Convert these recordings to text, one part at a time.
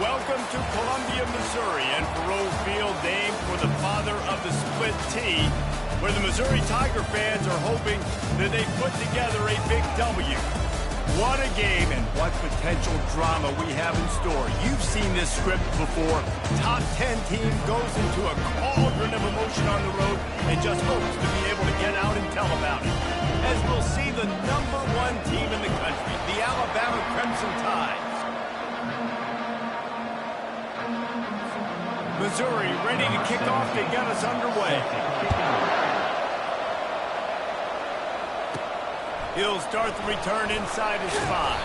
Welcome to Columbia, Missouri, and Faurot Field, named for the father of the split T, where the Missouri Tiger fans are hoping that they put together a big W. What a game and what potential drama we have in store. You've seen this script before. Top 10 team goes into a cauldron of emotion on the road and just hopes to be able to get out and tell about it. As we'll see the #1 team in the country, the Alabama Crimson Tide. Missouri ready to kick off to get us underway. He'll start the return inside his 5.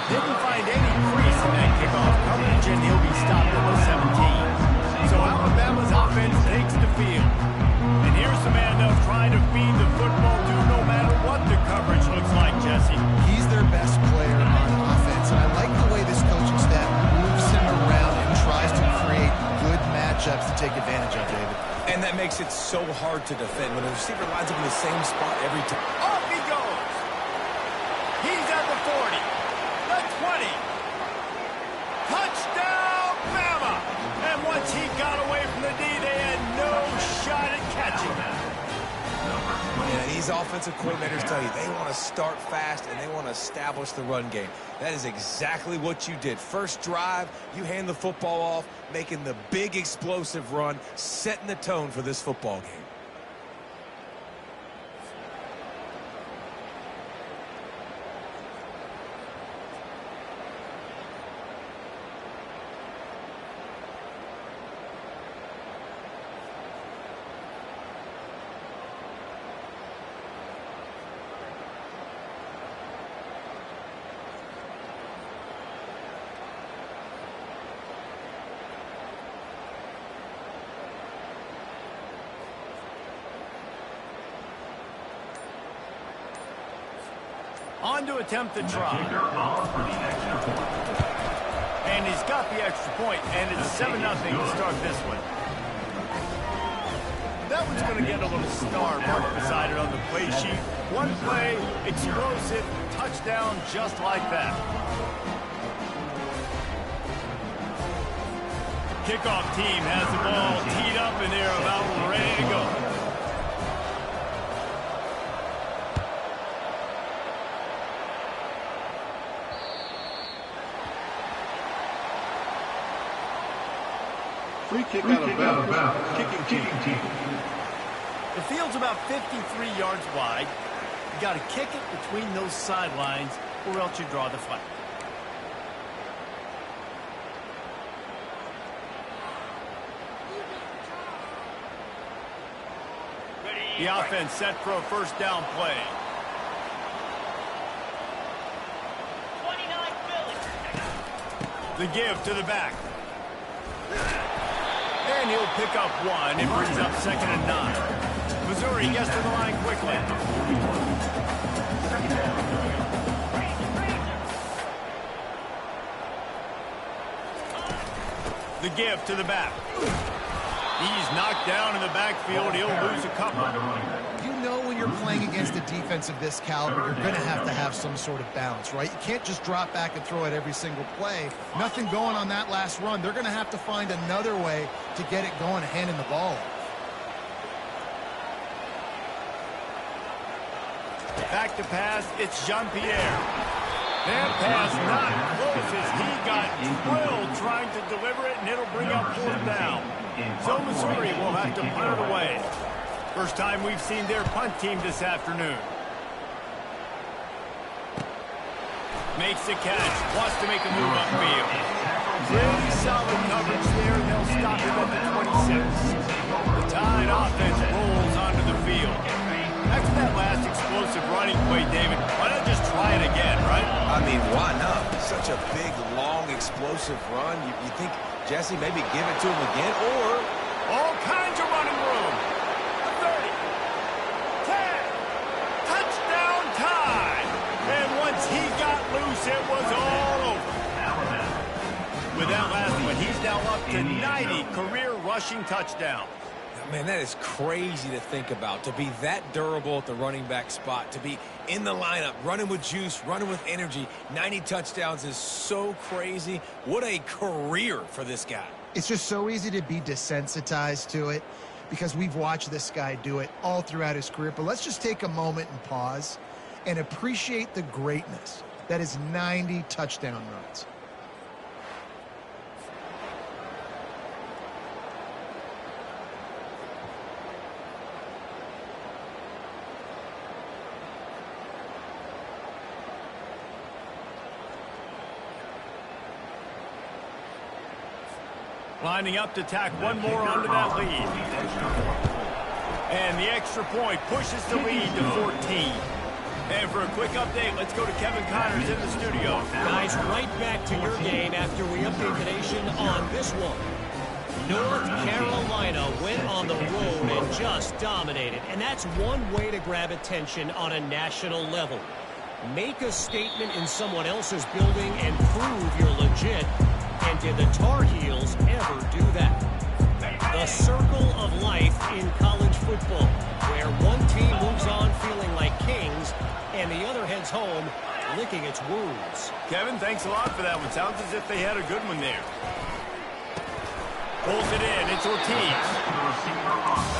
Didn't find any crease in that kickoff coverage, and he'll be stopped at the 17. So Alabama's offense takes the field. And here's the man they'll try to feed the football to no matter what the coverage looks like, Jesse. He's their best player on offense, and I like the way this coaching staff moves him around and tries to create good matchups to take advantage of, David. And that makes it so hard to defend when the receiver lines up in the same spot every time. Off he goes. He's at the 40, the 20. Touchdown, Bama! And once he got away from the D, they had no shot at catching him. Yeah, these offensive coordinators tell you they want to start fast and they want to establish the run game. That is exactly what you did. First drive, you hand the football off, making the big explosive run, setting the tone for this football game. On to attempt the try. And he's got the extra point, and it's 7-0 to start this one. That one's going to get a little star marked beside it on the play sheet. One play, explosive, touchdown just like that. Kickoff team has the ball teed up, and they're about ready to go. Free kick out of bounds. Kicking team. The field's about 53 yards wide. You got to kick it between those sidelines, or else you draw the flag. The offense set for a first down play. 29 Philly. The give to the back. And he'll pick up 1. It brings up 2nd and 9. Missouri gets to the line quickly. The give to the back. He's knocked down in the backfield. He'll lose a couple. You know when you're playing against a defense of this caliber, you're going to have some sort of balance, right? You can't just drop back and throw it every single play. Nothing going on that last run. They're going to have to find another way to get it going, handing the ball. Back to pass, it's Jean-Pierre. That pass not close as he got drilled trying to deliver it, and it'll bring up 4th down. So Missouri will have to punt it away. First time we've seen their punt team this afternoon. Makes the catch, wants to make a move upfield. Really solid coverage there, and they'll stop him at the 26. The Tide offense rolls onto the field. After that last explosive running play, David, why not just try it again, right? I mean, why not? Such a big, long, explosive run. You think, Jesse, maybe give it to him again, or... All kinds of running room. The 30. 10. Touchdown Tide. And once he got loose, it was all over. With that last one, he's now up to 90 career rushing touchdowns. Man, that is crazy to think about, to be that durable at the running back spot, to be in the lineup, running with juice, running with energy. 90 touchdowns is so crazy. What a career for this guy. It's just so easy to be desensitized to it because we've watched this guy do it all throughout his career. But let's just take a moment and pause and appreciate the greatness that is 90 touchdown runs. Lining up to tack one more onto that lead. And the extra point pushes the lead to 14. And for a quick update, let's go to Kevin Connors in the studio. Guys, right back to your game after we update the nation on this one. North Carolina went on the road and just dominated. And that's one way to grab attention on a national level. Make a statement in someone else's building and prove you're legit. And did the Tar Heels ever do that? The circle of life in college football, where one team moves on feeling like kings, and the other heads home licking its wounds. Kevin, thanks a lot for that one. Sounds as if they had a good one there. Pulls it in. It's Ortiz.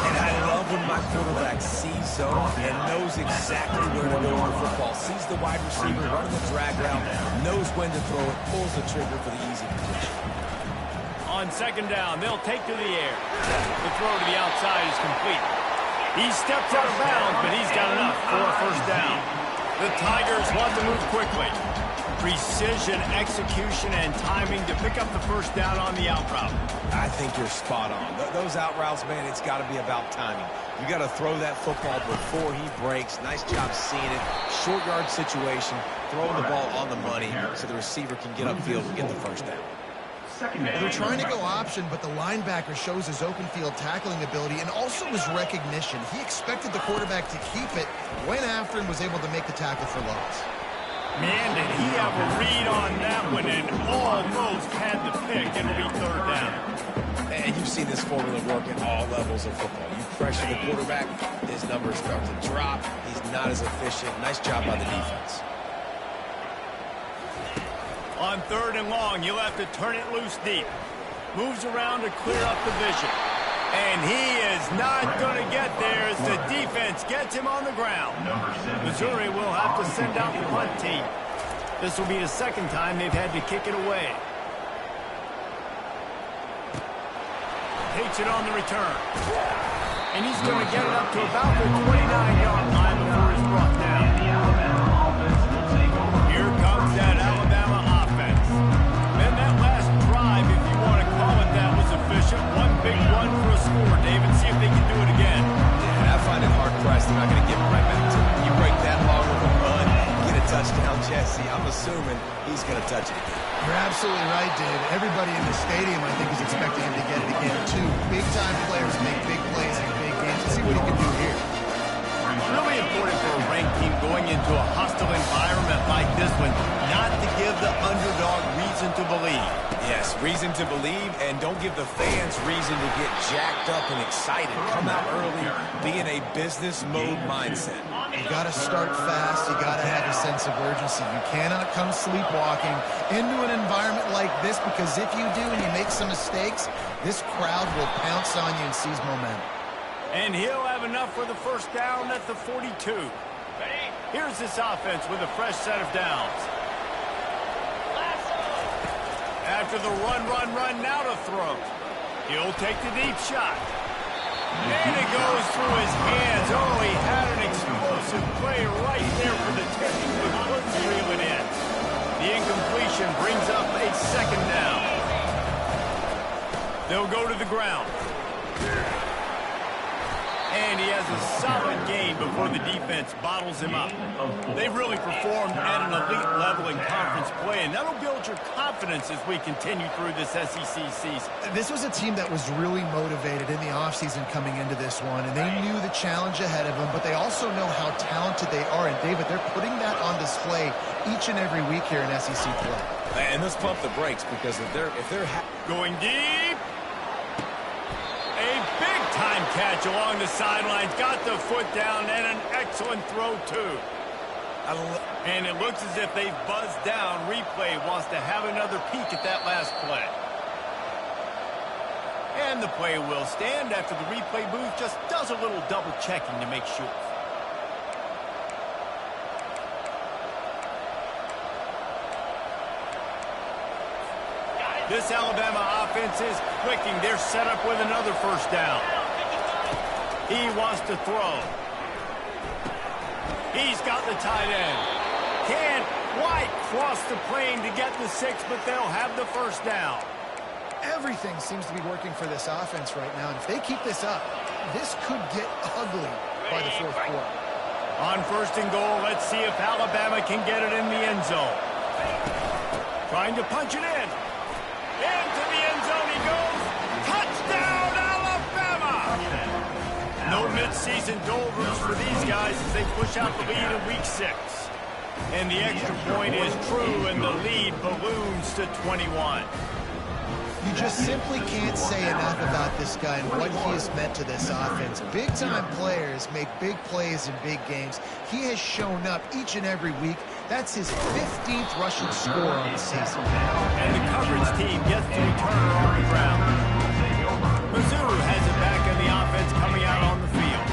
And I love when my quarterback sees zone and knows exactly where to go with the football. Sees the wide receiver running the drag route, knows when to throw it, pulls the trigger for the easy completion. On second down, they'll take to the air. The throw to the outside is complete. He steps out of bounds, but he's got enough for a first down. The Tigers want to move quickly. Precision, execution, and timing to pick up the first down on the out route. I think you're spot on. Those out routes, man, it's got to be about timing. You got to throw that football before he breaks. Nice job seeing it. Short yard situation, throwing the ball on the money so the receiver can get upfield and get the first down. They're trying to go option, but the linebacker shows his open field tackling ability and also his recognition. He expected the quarterback to keep it, went after and was able to make the tackle for loss. Man, did he have a read on that one and almost had the pick. It'll be third down. And you've seen this formula work at all levels of football. You pressure the quarterback, his numbers start to drop. He's not as efficient. Nice job by the defense. On third and long, you'll have to turn it loose deep. Moves around to clear up the vision. And he is not going to get there as the defense gets him on the ground. Missouri will have to send out the punt team. This will be the second time they've had to kick it away. Takes it on the return. And he's going to get it up to about the 29-yard line before he's brought down. Here comes that Alabama offense. And that last drive, if you want to call it that, was efficient. One big run for a score, David. See if they can do it again. Yeah, I find it hard-pressed. They're not going to give it right back to him. You break that long with a run, get a touchdown, Jesse. I'm assuming he's going to touch it again. You're absolutely right, Dave. Everybody in the stadium, I think, is expecting him to get it again, too. Big-time players make big plays in big games. Let's see what he can do here. Really important for a ranked team going into a hostile environment like this one, not to give the underdog reason to believe. Yes, reason to believe, and don't give the fans reason to get jacked up and excited. Come out early, be in a business mode mindset. You got to start fast. You got to have a sense of urgency. You cannot come sleepwalking into an environment like this, because if you do and you make some mistakes, this crowd will pounce on you and seize momentum. And he'll have enough for the first down at the 42. Here's this offense with a fresh set of downs. After the run, now to throw. He'll take the deep shot. And it goes through his hands. Oh, he had an explosive play right there for the taking, but couldn't reel it in. The incompletion brings up a second down. They'll go to the ground. And he has a solid gain before the defense bottles him up. They've really performed at an elite level in conference play, and that'll build your confidence as we continue through this SEC season. This was a team that was really motivated in the offseason coming into this one, and they knew the challenge ahead of them, but they also know how talented they are. And, David, they're putting that on display each and every week here in SEC play. And let's pump the brakes, because if they're going deep. A big-time catch along the sidelines. Got the foot down and an excellent throw, too. And it looks as if they've buzzed down. Replay wants to have another peek at that last play. And the play will stand after the replay booth just does a little double checking to make sure. This Alabama offense is clicking. They're set up with another first down. He wants to throw. He's got the tight end. Can't quite cross the plane to get the 6, but they'll have the first down. Everything seems to be working for this offense right now. And if they keep this up, this could get ugly by the fourth quarter. On first and goal, let's see if Alabama can get it in the end zone. Trying to punch it in. Into the end zone he goes. Touchdown, Alabama! No midseason doldrums for these guys as they push out the lead in week 6. And the extra point is true, and the lead balloons to 21. You just simply can't say enough about this guy and what he has meant to this offense. Big-time players make big plays in big games. He has shown up each and every week. That's his 15th rushing score on the season. And the coverage team gets to return on the ground. Missouri has it back in the offense coming out on the field.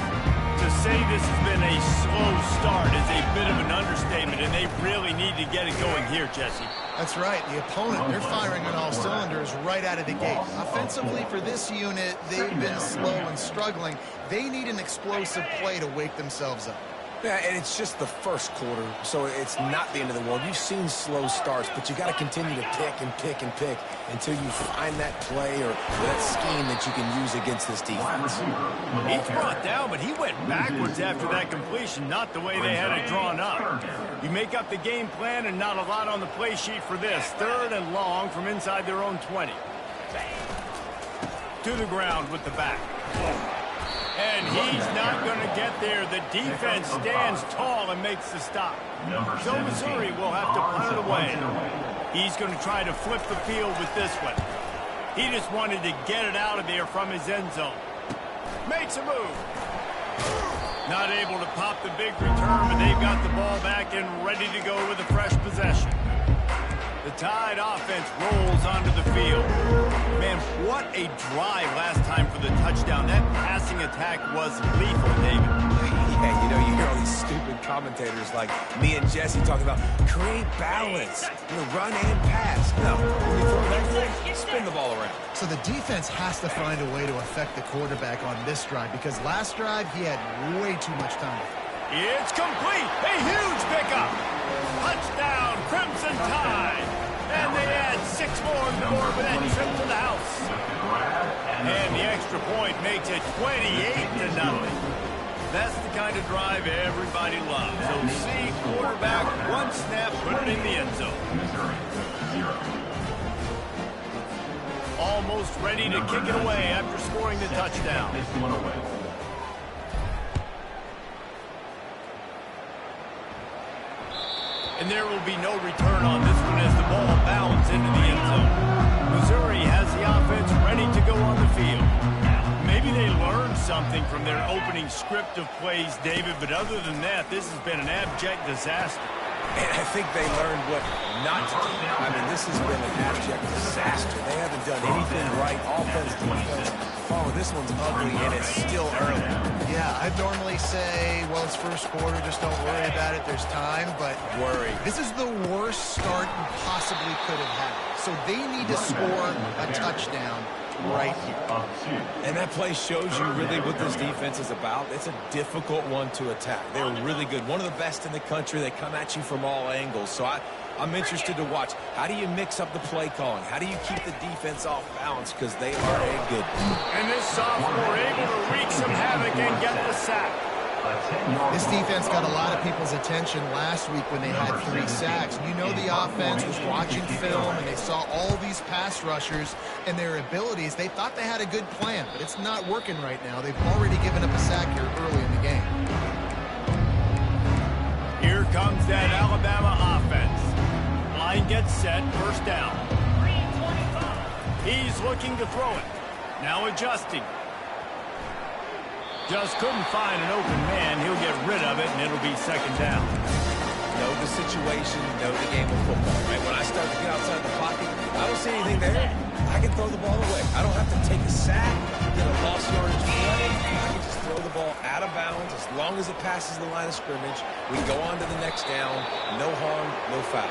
To say this has been a slow start is a bit of an understatement, and they really need to get it going here, Jesse. That's right. The opponent, they're firing on all cylinders right out of the gate. Offensively, for this unit, they've been slow and struggling. They need an explosive play to wake themselves up. Yeah, and it's just the first quarter, so it's not the end of the world. You've seen slow starts, but you got to continue to pick and pick and pick until you find that play or that scheme that you can use against this defense. He's brought down, but he went backwards after that completion, not the way they had it drawn up. You make up the game plan and not a lot on the play sheet for this. 3rd and long from inside their own 20. To the ground with the back. And he's not going to get there. The defense stands tall and makes the stop. So Missouri will have to punt it away. He's going to try to flip the field with this one. He just wanted to get it out of there from his end zone. Makes a move. Not able to pop the big return, but they've got the ball back and ready to go with a fresh possession. The Tide offense rolls onto the field. Man, what a drive last time for the touchdown. That passing attack was lethal, David. Yeah, you know, you hear all these stupid commentators like me and Jesse talking about create balance, run and pass. No, when you throw that thing, spin the ball around. So the defense has to find a way to affect the quarterback on this drive because last drive he had way too much time. It's complete. A huge pickup. Touchdown, Crimson Tide. And they add 6 more and more for that trip to the house. And the extra point makes it 28-0. That's the kind of drive everybody loves. So see quarterback, one snap, put it in the end zone. Almost ready to kick it away after scoring the touchdown. And there will be no return on this one as the ball bounds into the end zone. Missouri has the offense ready to go on the field. Maybe they learned something from their opening script of plays, David, but other than that, this has been an abject disaster. And I think they learned what not to do. I mean, this has been an abject disaster. They haven't done anything right. Offense, defense. Oh, this one's ugly, and it's still early. Yeah, I'd normally say, well, it's first quarter, just don't worry about it. There's time, but Worry. This is the worst start you possibly could have had. So they need to score a touchdown right here. And that play shows you really what this defense is about. It's a difficult one to attack. They're really good. One of the best in the country. They come at you from all angles. So I'm interested to watch. How do you mix up the play calling? How do you keep the defense off balance? Because they are a good team. And this sophomore able to wreak some havoc and get the sack. This defense got a lot of people's attention last week when they had 3 sacks. You know the offense was watching film and they saw all these pass rushers and their abilities. They thought they had a good plan, but it's not working right now. They've already given up a sack here early in the game. Here comes that Alabama offense. Line gets set, first down. He's looking to throw it. Now adjusting. Just couldn't find an open man. He'll get rid of it, and it'll be second down. Know the situation, know the game of football, right? When I start to get outside the pocket, I don't see anything there. I can throw the ball away. I don't have to take a sack, get a lost yardage play. I can just throw the ball out of bounds as long as it passes the line of scrimmage. We go on to the next down. No harm, no foul.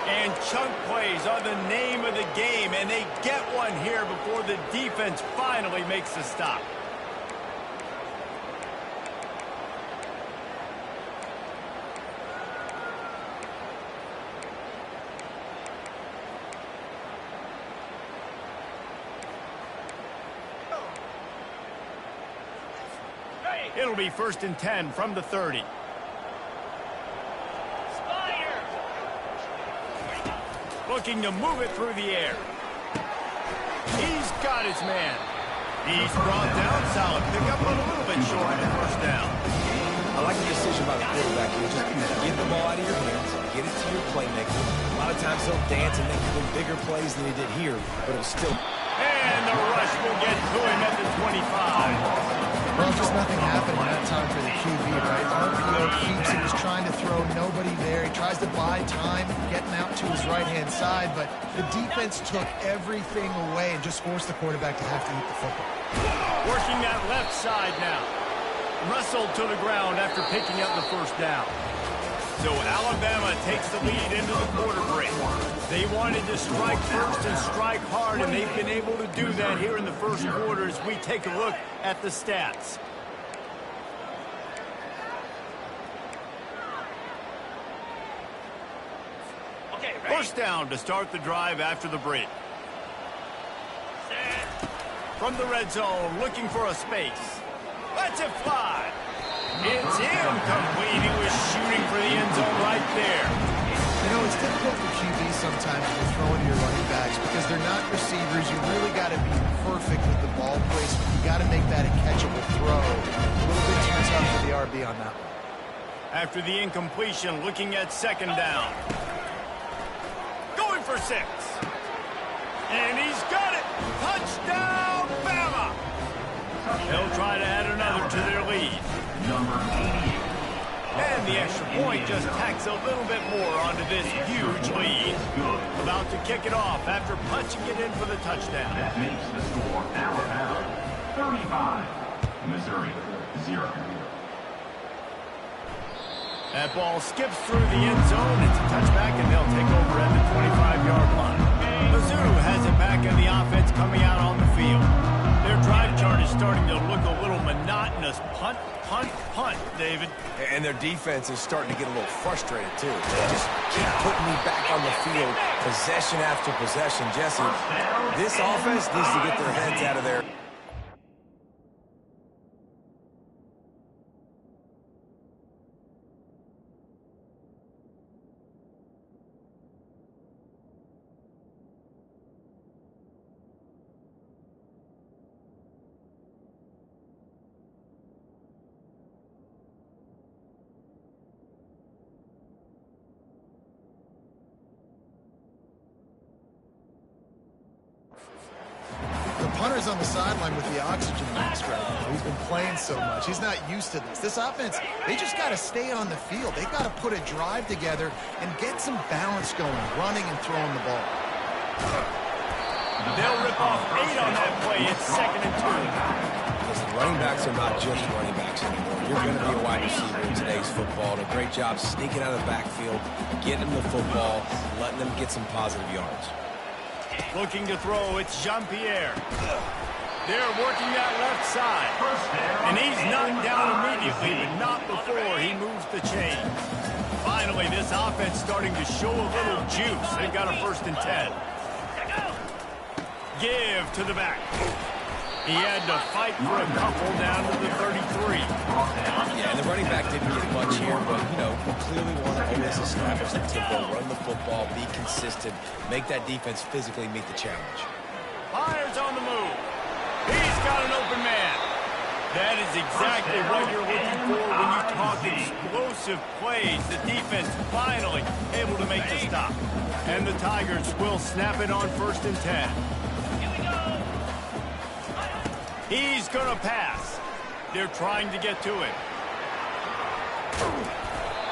And chunk plays are the name of the game, and they get one here before the defense finally makes the stop. It'll be 1st and 10 from the 30. Looking to move it through the air. He's got his man. He's brought down solid. Pick up a little bit short of the first down. I like the decision by the quarterback here. Just get the ball out of your hands, get it to your playmaker. A lot of times he'll dance and make even bigger plays than he did here, but it was still... And the rush will get to him at the 25. Well, just nothing happened in that time for the QB, right? RPO keeps him. He's trying to throw, nobody there. He tries to buy time, getting out to his right-hand side, but the defense took everything away and just forced the quarterback to have to eat the football. Working that left side now. Wrestled to the ground after picking up the first down. So Alabama takes the lead into the quarter break. They wanted to strike first and strike hard, and they've been able to do that here in the first quarter as we take a look at the stats. First down to start the drive after the break. From the red zone, looking for a space. Lets it fly. It's incomplete. He was shooting for the end zone right there. You know, it's difficult for QBs sometimes when you're throwing to your running backs because they're not receivers. You really got to be perfect with the ball placement. You got to make that a catchable throw. A little bit too tough for the RB on that one. After the incompletion, looking at second down. Going for 6. And he's got it. Touchdown, Bama. They'll try to add another to their lead. And the extra point just tacks a little bit more onto this huge lead. About to kick it off after punching it in for the touchdown. That makes the score Alabama 35, Missouri 0. That ball skips through the end zone. It's a touchback, and they'll take over at the 25-yard line. Mizzou has it back in the offense coming out on the field. Their drive chart is starting to look a little monotonous. Punt, punt, punt, David. And their defense is starting to get a little frustrated, too. They just keep putting me back on the field, possession after possession. Jesse, this offense needs to get their heads out of there. Hunter's on the sideline with the oxygen mask right now. He's been playing so much. He's not used to this. This offense, they just got to stay on the field. They've got to put a drive together and get some balance going, running and throwing the ball. They'll rip off 8 on that play. It's 2nd and 2. Listen, running backs are not just running backs anymore. You're going to be a wide receiver in today's football. And a great job sneaking out of the backfield, getting them the football, letting them get some positive yards. Looking to throw, it's Jean-Pierre. They're working that left side. And he's knocked down immediately, but not before he moves the chain. Finally, this offense starting to show a little juice. They've got a 1st and 10. Give to the back. He had to fight for a couple down to the 33. Yeah, and the running back didn't get much here, but, you know, we clearly want to always establish the tempo, run the football, be consistent, make that defense physically meet the challenge. Fires on the move. He's got an open man. That is exactly what you're looking for when you talk explosive plays. The defense finally able to make the stop. And the Tigers will snap it on 1st and 10. He's going to pass. They're trying to get to it.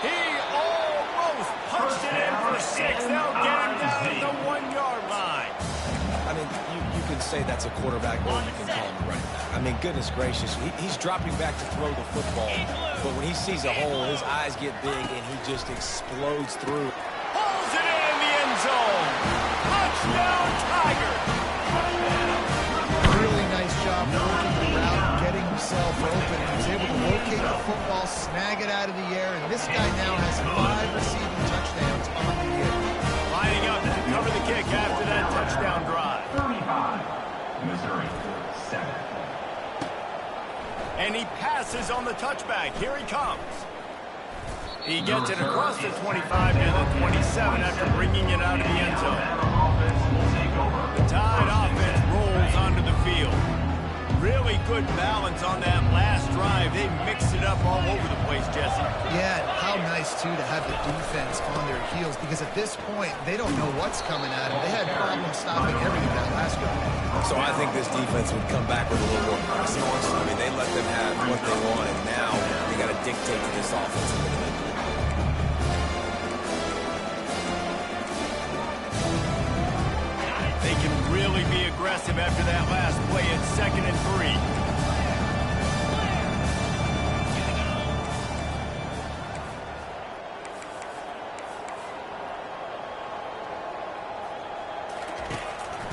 He almost punched it in for 6. They'll get him down at the 1-yard line. I mean, you can say that's a quarterback, or you can call him a running back. I mean, goodness gracious, he's dropping back to throw the football. But when he sees a hole, his eyes get big, and he just explodes through. Pulls it in the end zone. Touchdown, Tiger. Really nice job working the route and getting himself open. He was able to locate the football, snag it out of the air, and this guy now has 5 receiving touchdowns on the year. Lining up to cover the kick after that touchdown drive. 35, Missouri 7. And he passes on the touchback. Here he comes. He gets it across the 25 and the 27 after bringing it out of the end zone. The Tide offense rolls onto the field. Really good balance on that last drive. They mixed it up all over the place, Jesse. Yeah, and how nice, too, to have the defense on their heels, because at this point, they don't know what's coming at them. They had problems stopping everything that last week. So I think this defense would come back with a little more consequence. I mean, they let them have what they want, and now they got to dictate to this offense a little bit. They can really be aggressive after that last play. It's 2nd and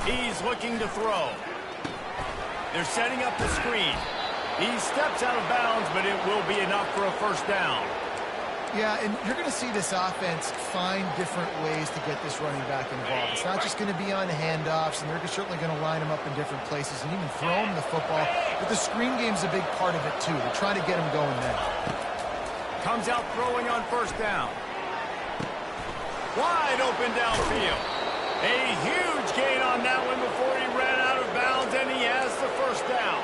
3. He's looking to throw. They're setting up the screen. He steps out of bounds, but it will be enough for a first down. Yeah, and you're going to see this offense find different ways to get this running back involved. It's not just going to be on handoffs, and they're certainly going to line him up in different places and even throw him the football. But the screen game's a big part of it, too. They're trying to get him going there. Comes out throwing on first down. Wide open downfield. A huge gain on that one before he ran out of bounds, and he has the first down.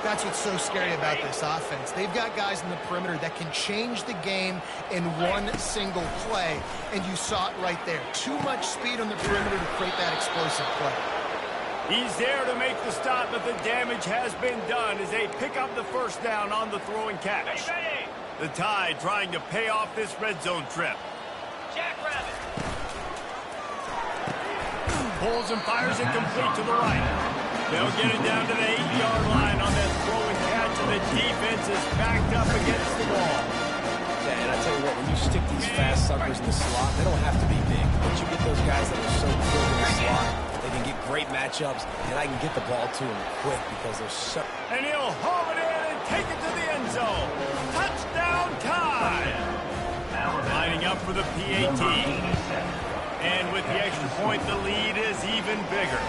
That's what's so scary about this offense. They've got guys in the perimeter that can change the game in one single play, and you saw it right there. Too much speed on the perimeter to create that explosive play. He's there to make the stop, but the damage has been done as they pick up the first down on the throw and catch. The Tide trying to pay off this red zone trip. Jackrabbit. Pulls and fires it complete to the right. They'll get it down to the 8-yard line on that throw and catch, and the defense is backed up against the wall. Yeah, and I tell you what, when you stick these fast suckers in the slot, they don't have to be big. But you get those guys that are so quick in the slot, they can get great matchups, and I can get the ball to them quick because they're so... And he'll haul it in and take it to the end zone. Touchdown, Tide! Lining up for the PAT. And with the extra point, the lead is even bigger.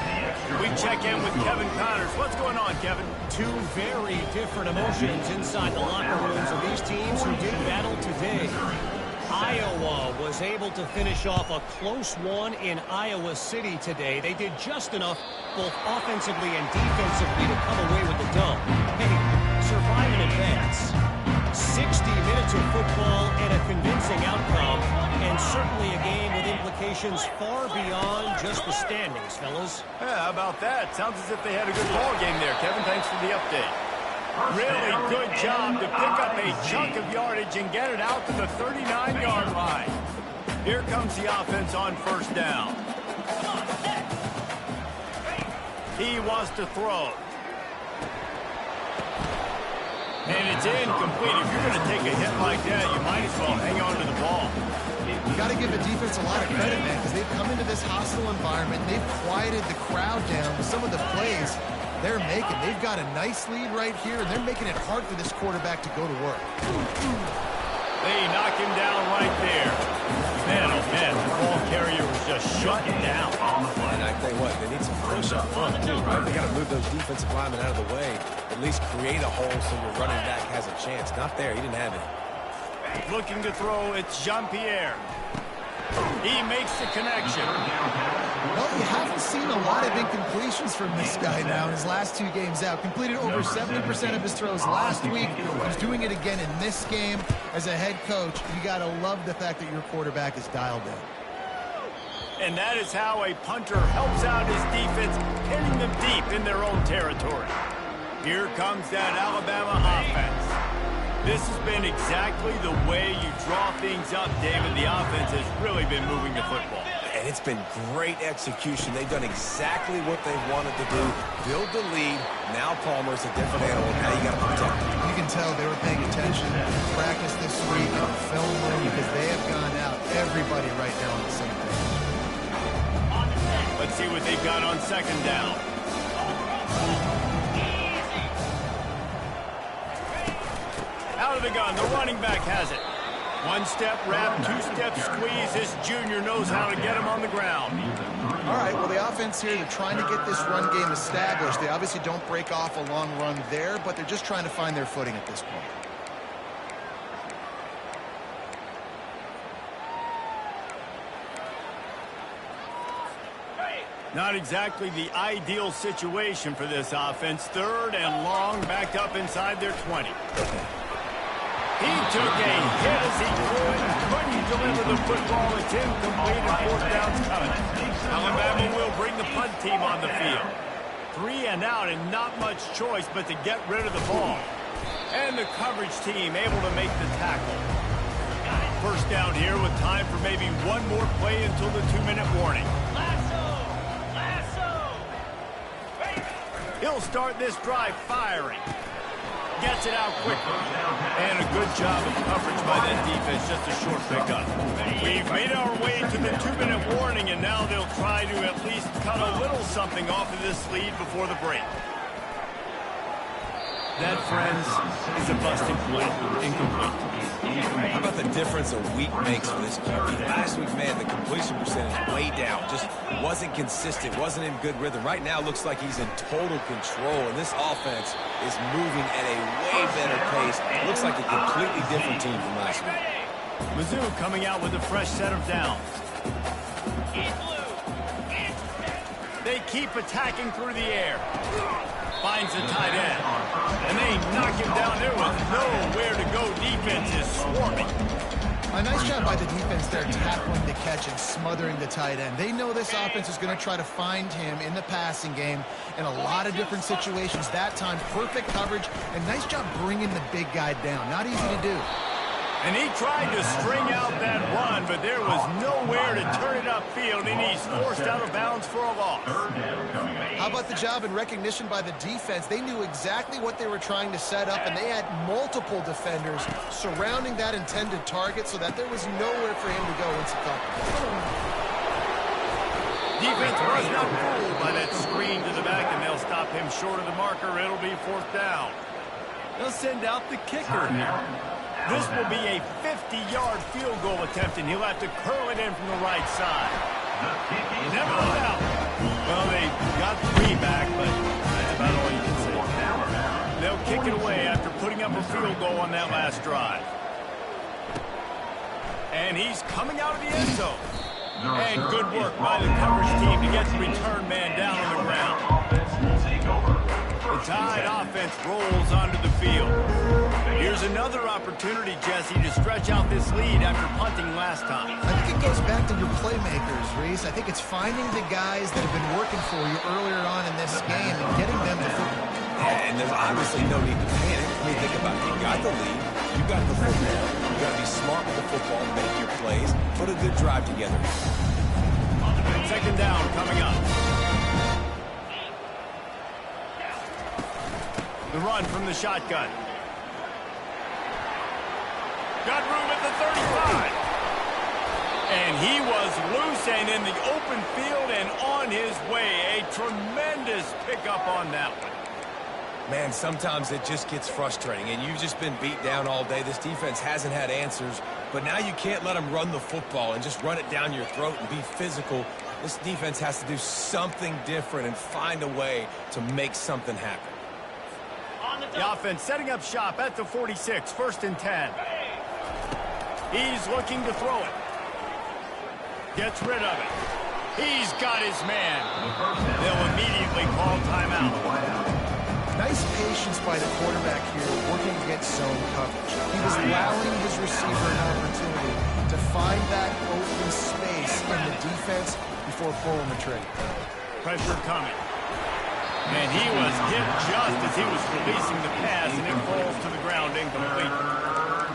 We check in with Kevin Connors. What's going on, Kevin? Two very different emotions inside the locker rooms of these teams who did battle today. Iowa was able to finish off a close one in Iowa City today. They did just enough, both offensively and defensively, to come away with the dub. Hey, survive in advance. 60 minutes of football and a convincing outcome, and certainly a game with implications far beyond just the standings, fellas. Yeah, how about that? Sounds as if they had a good ball game there, Kevin. Thanks for the update. Really good job to pick up a chunk of yardage and get it out to the 39-yard line. Here comes the offense on first down. He wants to throw. And it's incomplete. If you're going to take a hit like that, you might as well hang on to the ball. You got to give the defense a lot of credit, man, because they've come into this hostile environment. They've quieted the crowd down with some of the plays they're making. They've got a nice lead right here, and they're making it hard for this quarterback to go to work. They knock him down right there. Man, oh man, the ball carrier was just shutting down. And I tell you what, they need some push up front, too, right? They got to move those defensive linemen out of the way. At least create a hole so your running back has a chance. Not there. He didn't have it. Looking to throw, it's Jean-Pierre. He makes the connection. Well, you haven't seen a lot of incompletions from this guy now in his last 2 games out. Completed over 70% of his throws last week. He's doing it again in this game. As a head coach, you got to love the fact that your quarterback is dialed in. And that is how a punter helps out his defense, hitting them deep in their own territory. Here comes that Alabama offense. This has been exactly the way you draw things up, David. The offense has really been moving the football. And it's been great execution. They've done exactly what they wanted to do. Build the lead. Now Palmer's a different animal. Now you got to protect him. You can tell they were paying attention to practice this week and film room because they have gone out, everybody right now on the same page. Let's see what they've got on second down. Out of the gun, the running back has it. One-step wrap, two-step squeeze. This junior knows how to get him on the ground. All right, well, the offense here, they're trying to get this run game established. They obviously don't break off a long run there, but they're just trying to find their footing at this point. Not exactly the ideal situation for this offense. Third and long, backed up inside their 20. He took a hit as he threw it and couldn't deliver the football. It's incomplete and fourth down's coming. Alabama will bring the punt team on the field. 3 and out and not much choice but to get rid of the ball. And the coverage team able to make the tackle. First down here with time for maybe one more play until the 2-minute warning. He'll start this drive firing. Gets it out quickly. And a good job of coverage by that defense. Just a short pickup. We've made our way to the 2-minute warning, and now they'll try to at least cut a little something off of this lead before the break. That, friends, is a busted play. Incomplete. How about the difference a week makes for this QB? Last week, man, the completion percentage way down. Just wasn't consistent, wasn't in good rhythm. Right now, looks like he's in total control, and this offense is moving at a way better pace. Looks like a completely different team from last week. Mizzou coming out with a fresh set of downs. They keep attacking through the air. Finds a tight end. And they knock him down. There was nowhere to go. Defense is swarming. A nice job by the defense there, tackling the catch and smothering the tight end. They know this offense is going to try to find him in the passing game in a lot of different situations. That time, perfect coverage, and nice job bringing the big guy down. Not easy to do. And he tried to string out that run, but there was nowhere to turn it upfield, and he's forced out of bounds for a loss. How about the job and recognition by the defense? They knew exactly what they were trying to set up, and they had multiple defenders surrounding that intended target so that there was nowhere for him to go once he caught the ball. Defense was not fooled by that screen to the back, and they'll stop him short of the marker. It'll be fourth down. They'll send out the kicker here. This will be a 50-yard field goal attempt, and he'll have to curl it in from the right side. Never let out. Well, they got 3 back, but that's about all you can say. They'll kick it away after putting up a field goal on that last drive. And he's coming out of the end zone. And good work by the coverage team to get the return man down on the ground. The Tide offense rolls onto the field. Here's another opportunity, Jesse, to stretch out this lead after punting last time. I think it goes back to your playmakers, Reese. I think it's finding the guys that have been working for you earlier on in this game and getting them to football. Yeah, and there's obviously no need to panic. I mean, think about it. You got the lead. You got the football. You got to be smart with the football, make your plays, put a good drive together. Second down coming up. The run from the shotgun. Got room at the 35. And he was loose and in the open field and on his way. A tremendous pickup on that one. Man, sometimes it just gets frustrating, and you've just been beat down all day. This defense hasn't had answers, but now you can't let them run the football and just run it down your throat and be physical. This defense has to do something different and find a way to make something happen. The offense setting up shop at the 46, 1st and 10. He's looking to throw it. Gets rid of it. He's got his man. They'll immediately call timeout. Nice patience by the quarterback here, working against zone coverage. He was allowing his receiver an opportunity to find that open space in the defense before pulling the trigger. Pressure coming. And he was hit just as he was releasing the pass, and it falls to the ground incomplete.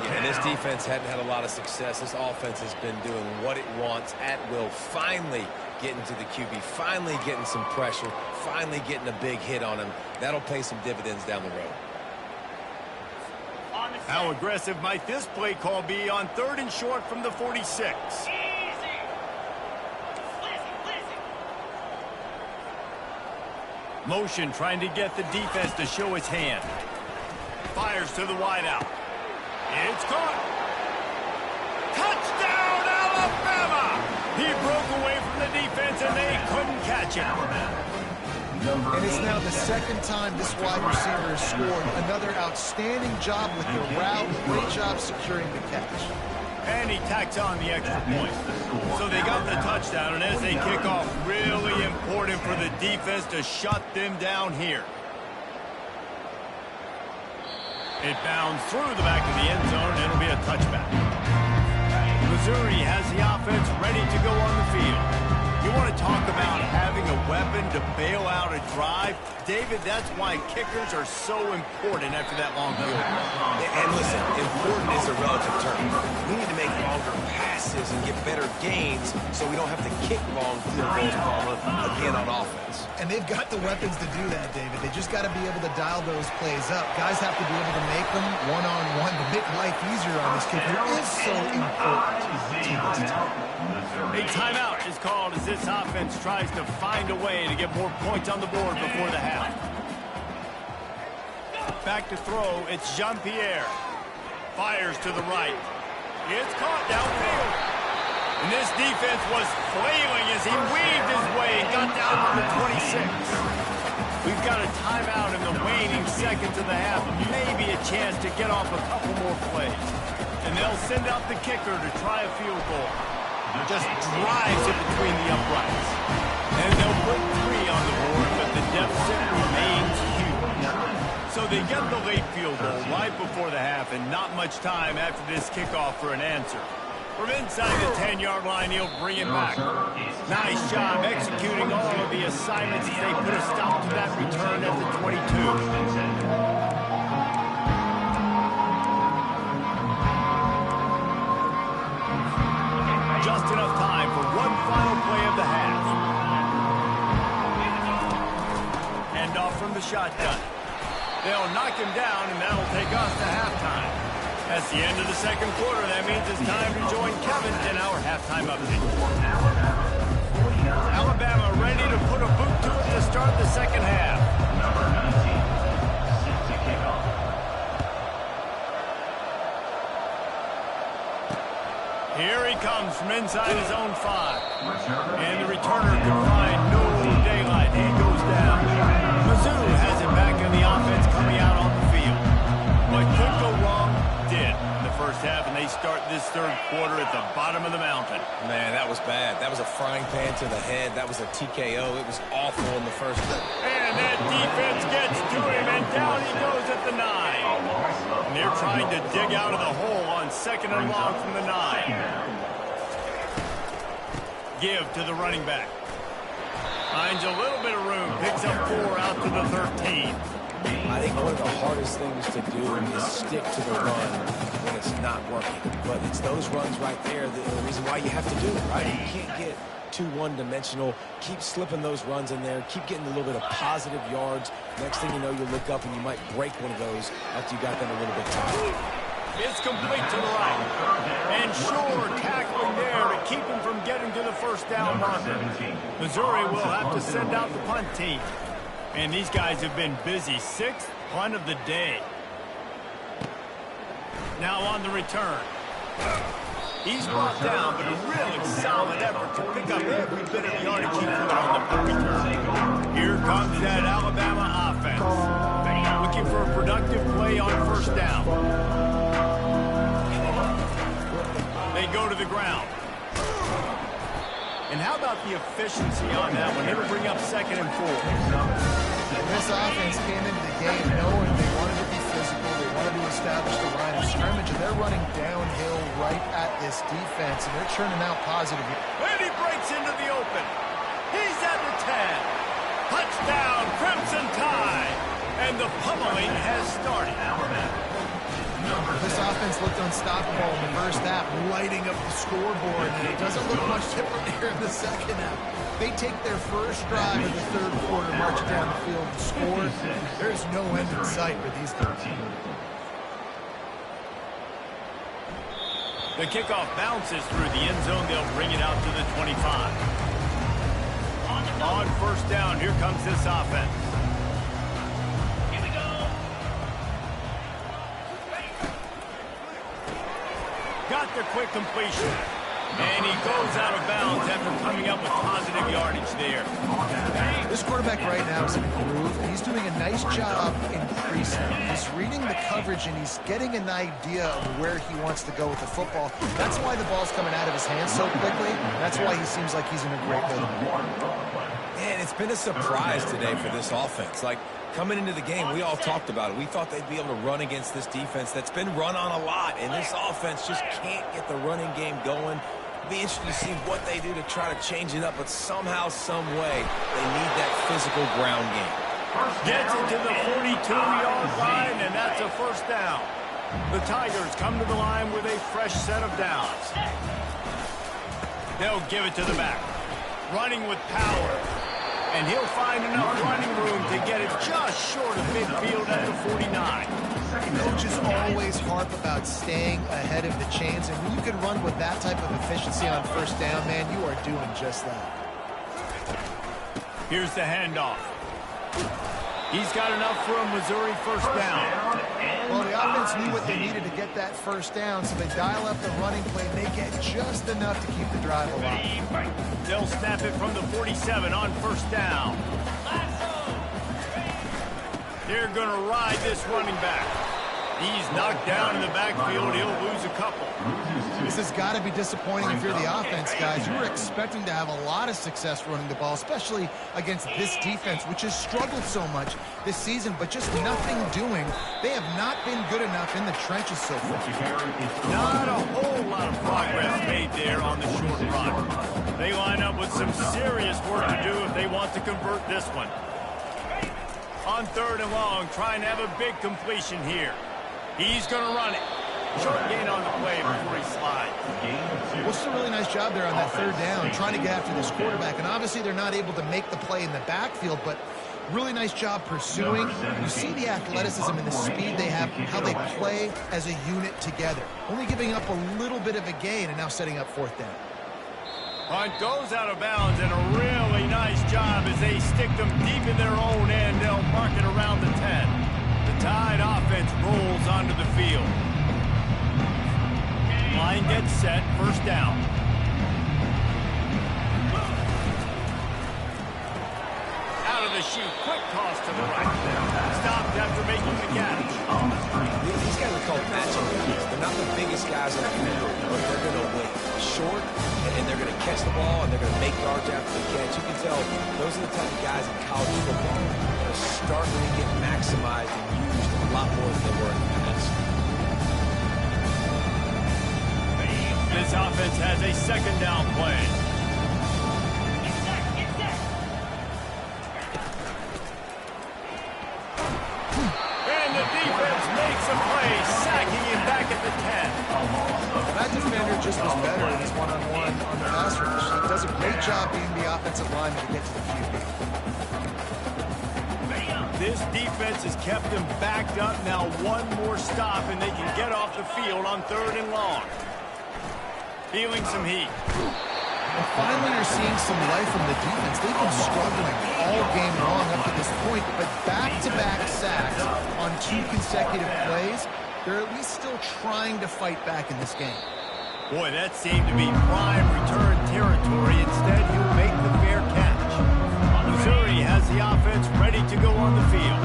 Yeah, this defense hadn't had a lot of success. This offense has been doing what it wants at will. Finally getting to the QB, finally getting some pressure, finally getting a big hit on him. That'll pay some dividends down the road. How aggressive might this play call be on 3rd and short from the 46? Motion trying to get the defense to show his hand. Fires to the wideout. It's caught. Touchdown, Alabama! He broke away from the defense and they couldn't catch him. And it's now the 2nd time this wide receiver has scored. Another outstanding job with the route. Great job securing the catch. And he tacks on the extra point. So they got the touchdown, and as they kick off, really important for the defense to shut them down here. It bounds through the back of the end zone, and it'll be a touchback. Missouri has the offense ready to go on the field. You want to talk about having a weapon to bail out a drive? David, that's why kickers are so important after that long field. And listen, important is a relative term. We need to make longer passes and get better gains so we don't have to kick long field goals, Palmer, again on offense. And they've got the weapons to do that, David. They just got to be able to dial those plays up. Guys have to be able to make them one-on-one to make life easier on this kicker. It is so important to this team. A timeout is called as this offense tries to find a way to get more points on the board before the half. Back to throw, it's Jean-Pierre. Fires to the right. It's caught downfield. And this defense was flailing as he weaved his way and got down to the 26. We've got a timeout in the waning seconds of the half. Maybe a chance to get off a couple more plays. And they'll send out the kicker to try a field goal. Just drives it between the uprights. And they'll put 3 on the board, but the deficit remains huge. So they get the late field goal right before the half, and not much time after this kickoff for an answer. From inside the 10-yard line, he'll bring it back. Nice job executing all of the assignments as they put a stop to that return at the 22. Just enough time for one final play of the half. Hand off from the shotgun. They'll knock him down, and that'll take us to halftime. That's the end of the second quarter. That means it's time to join Kevin in our halftime update. Alabama ready to put a boot to it to start the second half. Number 19, set to kick off. Here he comes from inside his own 5. And the returner can find no daylight. He goes down. Mizzou has it back in the offense coming out on the field. What could go wrong did in the first half, and they start this third quarter at the bottom of the mountain. Man, that was bad. That was a frying pan to the head. That was a TKO. It was awful in the first half. And that defense gets to him, and down he goes at the 9. And they're trying to dig out of the hole on 2nd and long from the 9. Give to the running back. Finds a little bit of room, picks up 4 out to the 13. I think one of the hardest things to do is stick to the run when it's not working. But it's those runs right there the reason why you have to do it, right? You can't get too one-dimensional. Keep slipping those runs in there. Keep getting a little bit of positive yards. Next thing you know, you'll look up and you might break one of those after you got them a little bit tired. It's complete to the right. And sure, tackling there to keep him from getting to the first down marker. Missouri will have to send out the punt team. And these guys have been busy. 6th punt of the day. Now on the return. He's brought down, but a really solid effort to pick up every bit of yardage he could on the punt return. Here comes that Alabama offense. Looking for a productive play on 1st down. They go to the ground. And how about the efficiency on that one? It'll bring up 2nd and 4. This offense came into the game knowing they wanted to be physical, they wanted to establish the line of scrimmage, and they're running downhill right at this defense, and they're churning out positive. And he breaks into the open. He's at the 10. Touchdown, Crimson Tide. And the pummeling has started. This offense looked unstoppable in the first half, lighting up the scoreboard, and it doesn't look much different here in the second half. They take their first drive of the third quarter, march down the field to score. There's no end in sight for these guys. The kickoff bounces through the end zone. They'll bring it out to the 25. On first down, here comes this offense. Got the quick completion. And he goes out of bounds after coming up with positive yardage there. This quarterback right now is in a groove, and he's doing a nice job increasing. He's reading the coverage, and he's getting an idea of where he wants to go with the football. That's why the ball's coming out of his hands so quickly. That's why he seems like he's in a great rhythm. Man, it's been a surprise today for this offense. Like, coming into the game, we all talked about it. We thought they'd be able to run against this defense that's been run on a lot, and this offense just can't get the running game going. It'll be interesting to see what they do to try to change it up, but somehow, some way, they need that physical ground game. Gets it to the 42-yard line, and that's a first down. The Tigers come to the line with a fresh set of downs. They'll give it to the back. Running with power. And he'll find enough running room to get it just short of midfield at the 49. Coaches always harp about staying ahead of the chains, and when you can run with that type of efficiency on first down, man, you are doing just that. Here's the handoff. He's got enough for a Missouri first down. Well, the offense knew what they needed to get that first down, so they dial up the running play, and they get just enough to keep the drive alive. They'll snap it from the 47 on first down. They're going to ride this running back. He's knocked down in the backfield. He'll lose a couple. This has got to be disappointing if you're the offense, guys. You were expecting to have a lot of success running the ball, especially against this defense, which has struggled so much this season, but just nothing doing. They have not been good enough in the trenches so far. Not a whole lot of progress made there on the short run. They line up with some serious work to do if they want to convert this one. On third and long, trying to have a big completion here. He's going to run it. Short gain on the play before he slides. Well, it's a really nice job there on that third down, trying to get after this quarterback. And obviously they're not able to make the play in the backfield, but really nice job pursuing. You see the athleticism and the speed they have, how they play as a unit together. Only giving up a little bit of a gain and now setting up fourth down. Punt goes out of bounds, and a really nice job as they stick them deep in their own end. They'll mark it around the 10. The Tide offense rolls onto the field. Line gets set, first down. Out of the chute, quick toss to the right. Stopped after making the catch. These guys are called matching guys. They're not the biggest guys on the field, but they're going to win. Short, and they're going to catch the ball, and they're going to make yards after the catch. You can tell those are the type of guys in college football that are starting to get maximized and used a lot more than they were in the past. This offense has a second down play. And the defense makes a play, sacking him back at the 10. That defender just was better in his one-on-one on the pass rush. He does a great job being the offensive lineman to get to the QB. This defense has kept them backed up. Now one more stop, and they can get off the field on third and long. Feeling some heat. And finally, you're seeing some life from the defense. They've been struggling all game long up to this point, but back-to-back sacks on 2 consecutive plays, they're at least still trying to fight back in this game. Boy, that seemed to be prime return territory. Instead, he'll make the fair catch. Missouri has the offense ready to go on the field.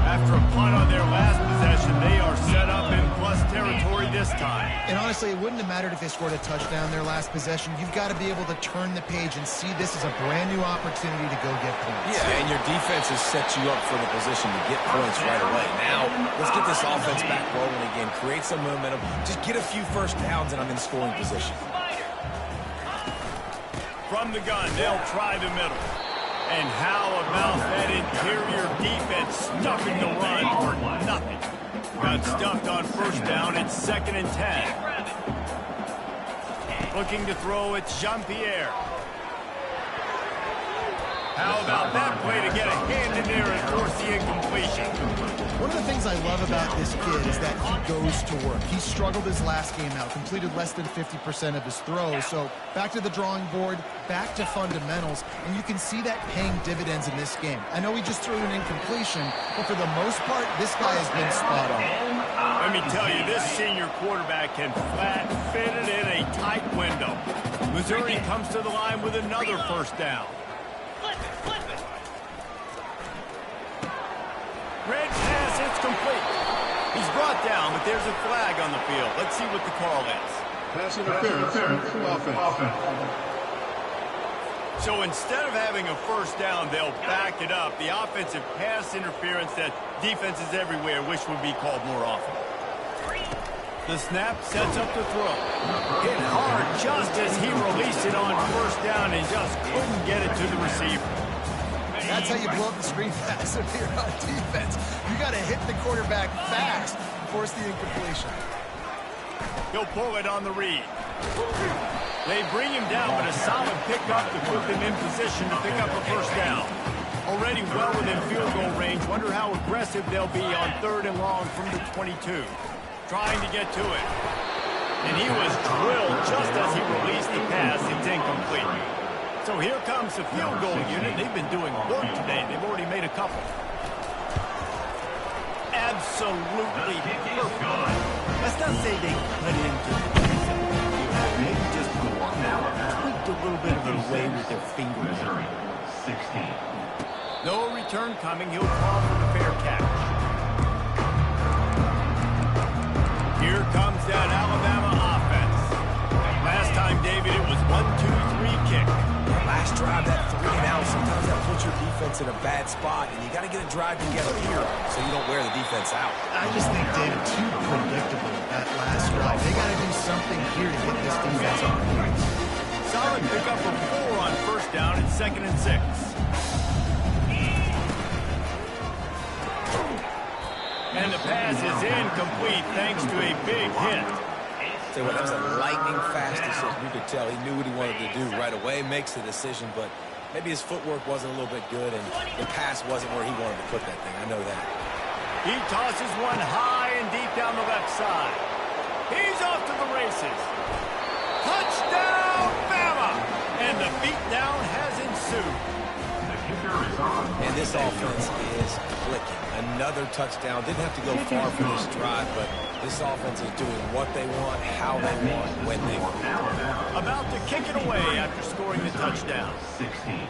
After a punt on their last possession, they are set up in plus territory this time. And honestly, it wouldn't have mattered if they scored a touchdown their last possession. You've got to be able to turn the page and see this as a brand new opportunity to go get points. Yeah, and your defense has set you up for the position to get points right away. Now, let's get this offense back rolling again, create some momentum, just get a few first downs, and I'm in scoring position. From the gun, they'll try the middle. And how about that interior defense stuffing the run for nothing? Got stuffed on first down. It's 2nd and 10. Looking to throw, it's Jean-Pierre. How about that play to get a hand in there and force the incompletion? One of the things I love about this kid is that he goes to work. He struggled his last game out, completed less than 50% of his throws. So back to the drawing board, back to fundamentals, and you can see that paying dividends in this game. I know he just threw an incompletion, but for the most part, this guy has been spot on. Let me tell you, this senior quarterback can flat fit it in a tight window. Missouri comes to the line with another first down. Red pass, it's complete. He's brought down, but there's a flag on the field. Let's see what the call is. Pass interference, offense. So instead of having a first down, they'll back it up. The offensive pass interference that defenses everywhere wish would be called more often. The snap sets up the throw. Hit hard just as he released it on first down and just couldn't get it to the receiver. That's how you blow up the screen pass if you're on defense. You got to hit the quarterback fast and force the incompletion. He'll pull it on the read. They bring him down, but a solid pickup to put them in position to pick up a first down. Already well within field goal range. Wonder how aggressive they'll be on 3rd and long from the 22. Trying to get to it. And he was drilled just as he released the pass. It's incomplete. So here comes the field goal unit. They've been doing work today. They've already made a couple. Absolutely perfect. Let's not say they cut into the maybe just tweaked a little bit of it away with their fingers. Missouri, 16. No return coming. He'll call for the fair catch. Here comes that Alabama offense. Last time, David, it was 1-2-3 kick. Last drive, that 3 and out, sometimes that puts your defense in a bad spot, and you got to get a drive together here so you don't wear the defense out. I just think, David, too predictable that last drive. They got to do something here to get this defense on points. Solid pickup of 4 on first down. It's 2nd and 6. And the pass is incomplete thanks to a big hit. Tell you what, that was a lightning-fast decision. You could tell he knew what he wanted to do right away, makes the decision, but maybe his footwork wasn't a little bit good, and the pass wasn't where he wanted to put that thing. I know that. He tosses one high and deep down the left side. He's off to the races. Touchdown, Bama! And the beatdown has ensued. The kicker is on. And this offense is clicking. Another touchdown. Didn't have to go far for this drive, but this offense is doing what they want, how they want, when they want. About to kick it away after scoring the touchdown. 16.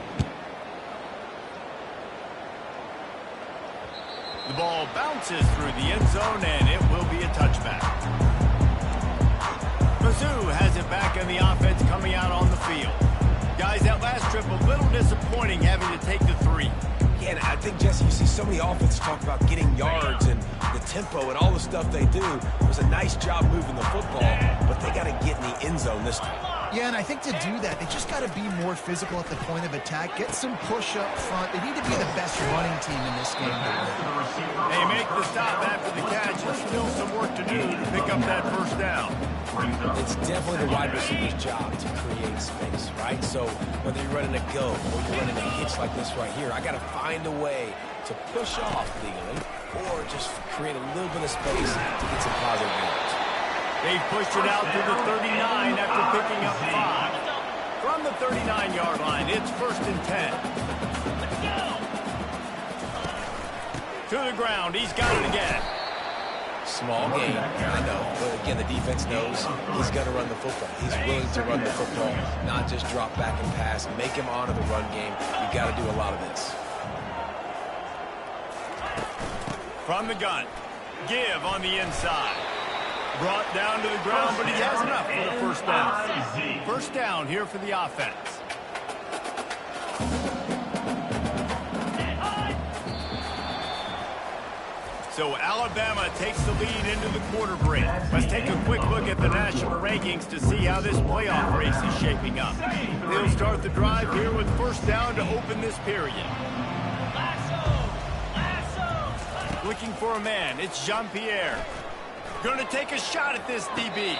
The ball bounces through the end zone, and it will be a touchback. Mizzou has it back in the offense coming out on the field. Guys, that last trip a little disappointing having to take the 3. Yeah, and I think, Jesse, you see so many offenses talk about getting yards and the tempo and all the stuff they do. It was a nice job moving the football, but they got to get in the end zone this time. Yeah, and I think to do that, they just got to be more physical at the point of attack, get some push up front. They need to be the best running team in this game. They make the stop after the catch, and still some work to do to pick up that first down. It's definitely the wide receiver's job to create space, right? So whether you're running a go or you're running a hitch like this right here, I got to find a way to push off legally or just create a little bit of space to get some positive yards. They've pushed it out to the 39 after picking up 5. From the 39-yard line, it's 1st and 10. To the ground, he's got it again. Small game, I know, but again, the defense knows he's going to run the football. He's willing to run the football, not just drop back and pass, make him honor the run game. You got to do a lot of this. From the gun, give on the inside. Brought down to the ground, but he has enough for the first down. First down here for the offense. So Alabama takes the lead into the quarter break. Let's take a quick look at the national rankings to see how this playoff race is shaping up. They'll start the drive here with first down to open this period. Looking for a man, it's Jean-Pierre. Going to take a shot at this DB.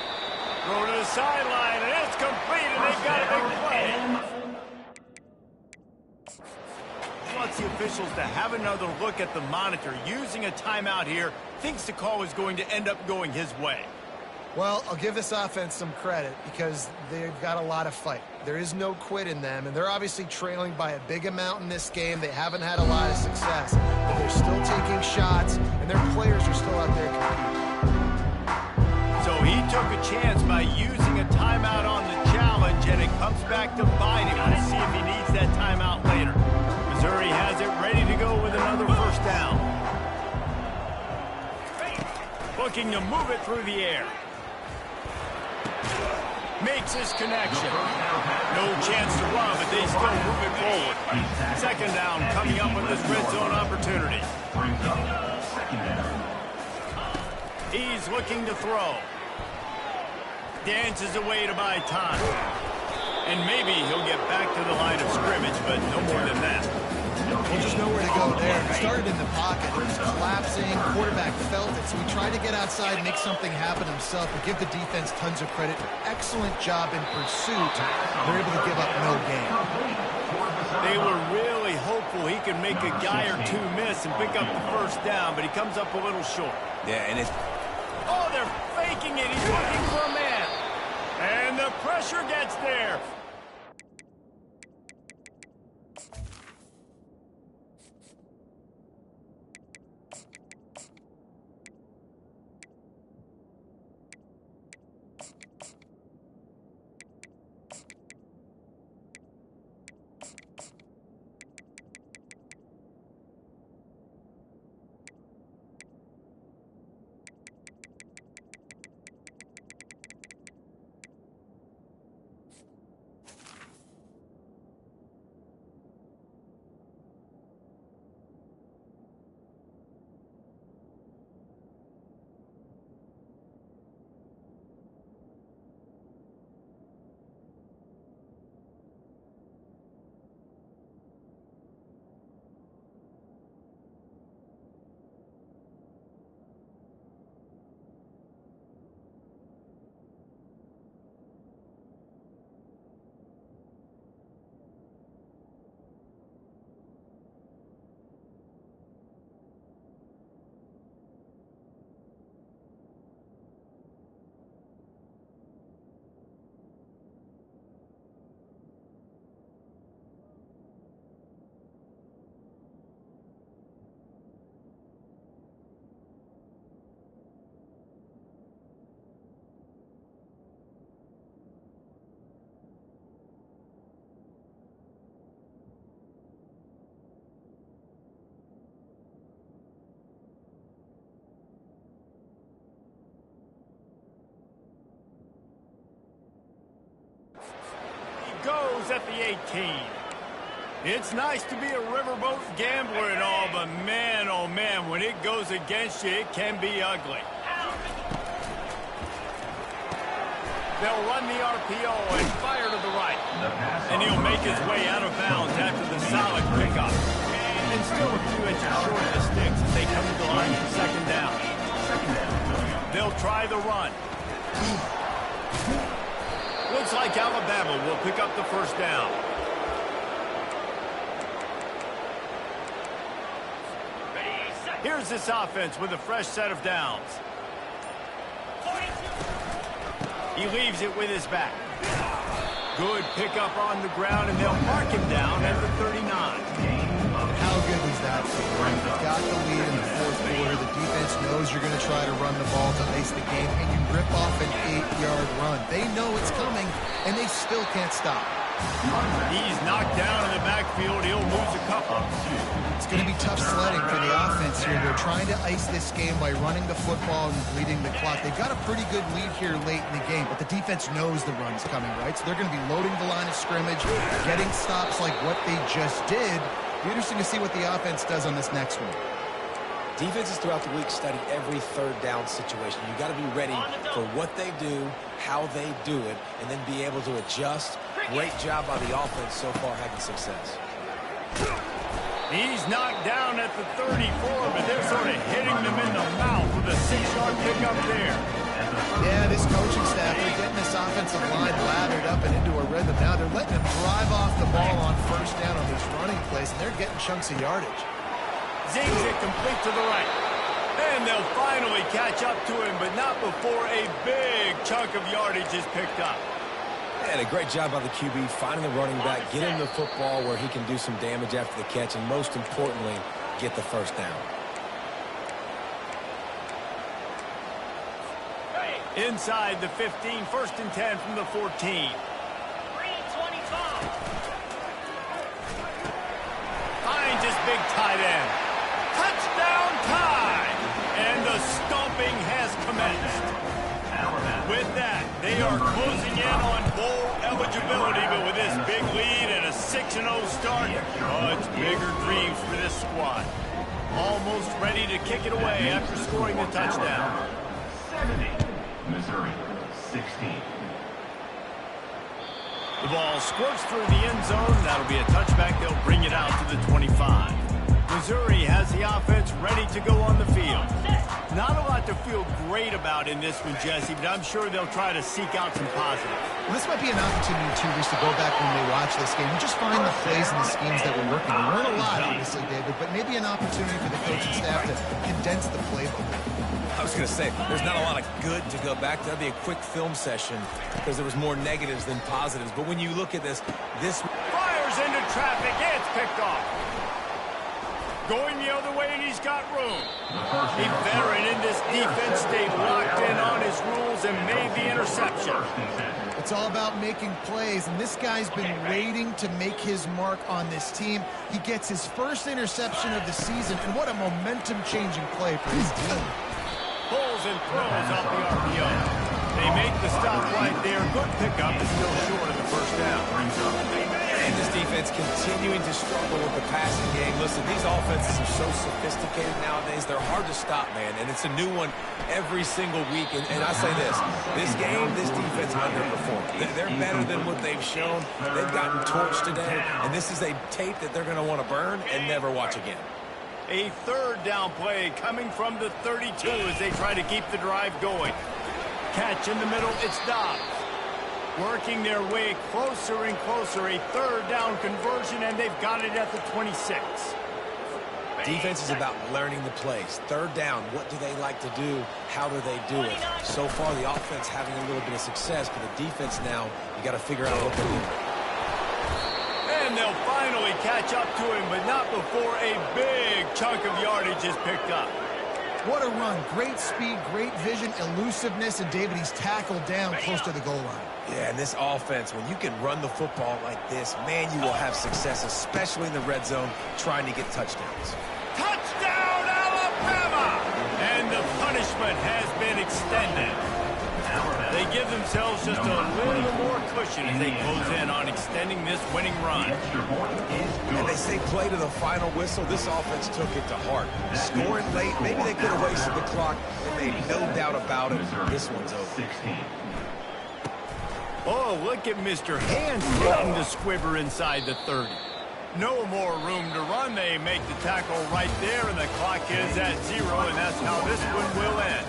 Throw to the sideline, and it's complete, and they've got a big play. Wants the officials to have another look at the monitor. Using a timeout here, thinks the call is going to end up going his way. Well, I'll give this offense some credit because they've got a lot of fight. There is no quit in them, and they're obviously trailing by a big amount in this game. They haven't had a lot of success, but they're still taking shots, and their players are still out there competing. So he took a chance by using a timeout on the challenge, and it comes back to bite him. We'll see if he needs that timeout later. Missouri has it ready to go with another first down. Looking to move it through the air. Makes his connection. No chance to run, but they still move it forward. Second down coming up with this red zone opportunity. He's looking to throw. Dances away to buy time. And maybe he'll get back to the line of scrimmage, but no more than that. Well, just nowhere to go there. He started in the pocket. It was collapsing. Quarterback felt it, so he tried to get outside and make something happen himself, but give the defense tons of credit. Excellent job in pursuit. They're able to give up no gain. They were really hopeful he could make a guy or two miss and pick up the first down, but he comes up a little short. Yeah, and it's... Oh, they're faking it. He's looking for a man. And the pressure gets there. Goes at the 18. It's nice to be a riverboat gambler and all, but man, oh man, when it goes against you, it can be ugly. They'll run the RPO and fire to the right. And he'll make his way out of bounds after the solid pickup. And still a few inches short of the sticks as they come to the line for second down. They'll try the run. Looks like Alabama will pick up the first down. Here's this offense with a fresh set of downs. He leaves it with his back. Good pickup on the ground, and they'll mark him down at the 39. How good was that? You've got the lead in the fourth quarter. The defense knows you're going to try to run the ball to ice the game, and you rip off an 8-yard run. They know it's coming, and they still can't stop. He's knocked down in the backfield. He'll lose a couple. It's going to be tough sledding for the offense here. They're trying to ice this game by running the football and bleeding the clock. They've got a pretty good lead here late in the game, but the defense knows the run's coming, right? So they're going to be loading the line of scrimmage, getting stops like what they just did. Be interesting to see what the offense does on this next one. Defenses throughout the week study every third down situation. You got to be ready for what they do, how they do it, and then be able to adjust. Great job by the offense so far having success. He's knocked down at the 34, but they're sort of hitting him in the mouth with a 6-yard pickup there. Yeah, this coaching staff, they're getting this offensive line lathered up and into a rhythm now. They're letting him drive off the ball on first down on these running plays, and they're getting chunks of yardage. Zings it complete to the right. And they'll finally catch up to him, but not before a big chunk of yardage is picked up. And a great job by the QB finding the running back, get him the football where he can do some damage after the catch, and most importantly, get the first down. Inside the 15, 1st and 10 from the 14. Finds his big tight end. Touchdown time! And the stomping has commenced. With that, they are closing in on bowl eligibility, but with this big lead and a 6-0 start, it's bigger dreams for this squad. Almost ready to kick it away after scoring the touchdown. 70, Missouri, 16. The ball squirts through the end zone. That'll be a touchback. They'll bring it out to the 25. Missouri has the offense ready to go on the field. Not a lot to feel great about in this one, Jesse, but I'm sure they'll try to seek out some positives. Well, this might be an opportunity, too, just to go back when they watch this game and just find the plays and the schemes that were working. We learned a lot, obviously, David, but maybe an opportunity for the coaching staff to condense the playbook. I was going to say, there's not a lot of good to go back to. That'd be a quick film session because there was more negatives than positives. But when you look at this fires into traffic. It's picked off. Going the other way, and he's got room. The veteran in this defense stayed locked in on his rules and made the interception. It's all about making plays, and this guy's been waiting to make his mark on this team. He gets his first interception of the season, and what a momentum-changing play for his team. Pulls and throws off the RPO. They make the stop right there. Good pickup is still short of the first down. And this defense continuing to struggle with the passing game. Listen, these offenses are so sophisticated nowadays. They're hard to stop, man. And it's a new one every single week. And I say this game, this defense underperformed. They're better than what they've shown. They've gotten torched today. And this is a tape that they're going to want to burn and never watch again. A 3rd down play coming from the 32 as they try to keep the drive going. Catch in the middle, it's Dobbs. Working their way closer and closer. A 3rd down conversion, and they've got it at the 26. Defense is about learning the plays. 3rd down, what do they like to do? How do they do it? So far, the offense having a little bit of success, but the defense now, you got to figure out what they're doing. And they'll finally catch up to him, but not before a big chunk of yardage is picked up. What a run. Great speed, great vision, elusiveness, and David, he's tackled down close to the goal line. Yeah, and this offense, when you can run the football like this, man, you will have success, especially in the red zone, trying to get touchdowns. Touchdown, Alabama! And the punishment has been extended. They give themselves just a little more cushion as they close in on extending this winning run. And they say play to the final whistle. This offense took it to heart. Scoring late, maybe they could have wasted the clock. They made no doubt about it. This one's over. Oh, look at Mr. Hands getting to squiver inside the 30. No more room to run. They make the tackle right there, and the clock is at 0, and that's how this one will end.